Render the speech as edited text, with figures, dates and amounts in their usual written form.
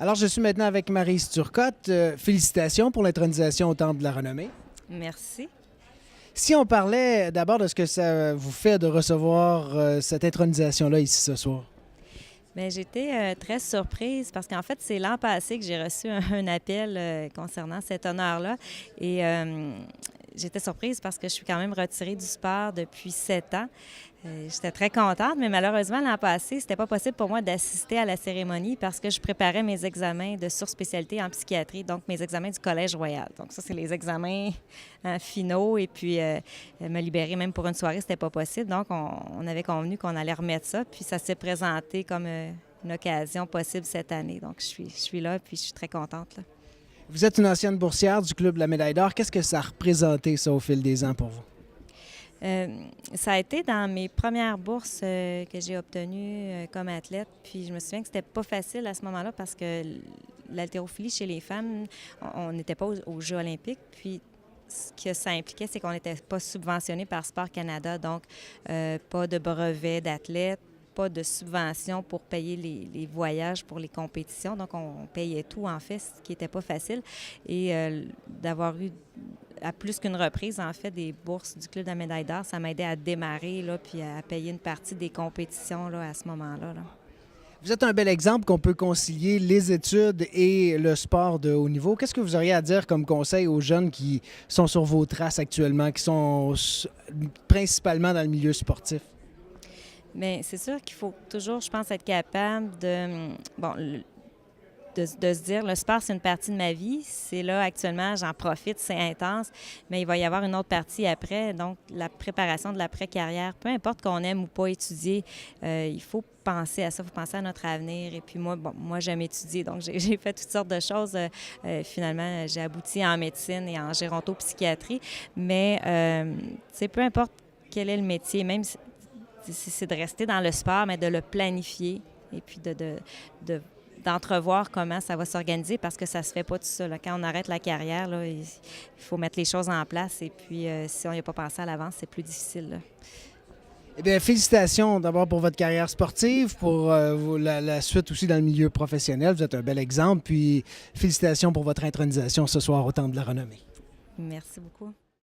Alors, je suis maintenant avec Maryse Turcotte. Félicitations pour l'intronisation au Temple de la Renommée. Merci. Si on parlait d'abord de ce que ça vous fait de recevoir cette intronisation-là ici ce soir. Bien, j'étais très surprise parce qu'en fait, c'est l'an passé que j'ai reçu un appel concernant cet honneur-là. Et j'étais surprise parce que je suis quand même retirée du sport depuis 7 ans. J'étais très contente, mais malheureusement, l'an passé, c'était pas possible pour moi d'assister à la cérémonie parce que je préparais mes examens de surspécialité en psychiatrie, donc mes examens du Collège royal. Donc ça, c'est les examens finaux. Et puis, me libérer même pour une soirée, c'était pas possible. Donc, on avait convenu qu'on allait remettre ça. Puis ça s'est présenté comme une occasion possible cette année. Donc, je suis là, puis je suis très contente, là. Vous êtes une ancienne boursière du Club de la Médaille d'Or. Qu'est-ce que ça a représenté, ça, au fil des ans pour vous? Ça a été dans mes premières bourses que j'ai obtenues comme athlète. Puis je me souviens que c'était pas facile à ce moment-là parce que l'haltérophilie chez les femmes, on n'était pas aux Jeux olympiques. Puis ce que ça impliquait, c'est qu'on n'était pas subventionné par Sport Canada. Donc, pas de brevet d'athlète, pas de subvention pour payer les voyages pour les compétitions. Donc, on payait tout, en fait, ce qui n'était pas facile. Et d'avoir eu à plus qu'une reprise, en fait, des bourses du Club de la Médaille d'Or, ça m'a aidé à démarrer, là, puis à payer une partie des compétitions là, à ce moment-là, là. Vous êtes un bel exemple qu'on peut concilier les études et le sport de haut niveau. Qu'est-ce que vous auriez à dire comme conseil aux jeunes qui sont sur vos traces actuellement, qui sont principalement dans le milieu sportif? Bien, c'est sûr qu'il faut toujours, je pense, être capable de... Bon, de se dire, le sport, c'est une partie de ma vie. C'est là, actuellement, j'en profite, c'est intense, mais il va y avoir une autre partie après. Donc, la préparation de l'après-carrière, peu importe qu'on aime ou pas étudier, il faut penser à ça, il faut penser à notre avenir. Et puis moi, j'aime étudier, donc j'ai fait toutes sortes de choses. Finalement, j'ai abouti en médecine et en gérontopsychiatrie, mais peu importe quel est le métier, même si c'est de rester dans le sport, mais de le planifier et puis d'entrevoir comment ça va s'organiser parce que ça ne se fait pas tout ça, là. Quand on arrête la carrière, là, il faut mettre les choses en place et puis si on n'y a pas pensé à l'avance, c'est plus difficile, là. Eh bien, félicitations d'abord pour votre carrière sportive, pour la suite aussi dans le milieu professionnel. Vous êtes un bel exemple. Puis félicitations pour votre intronisation ce soir au Temple de la Renommée. Merci beaucoup.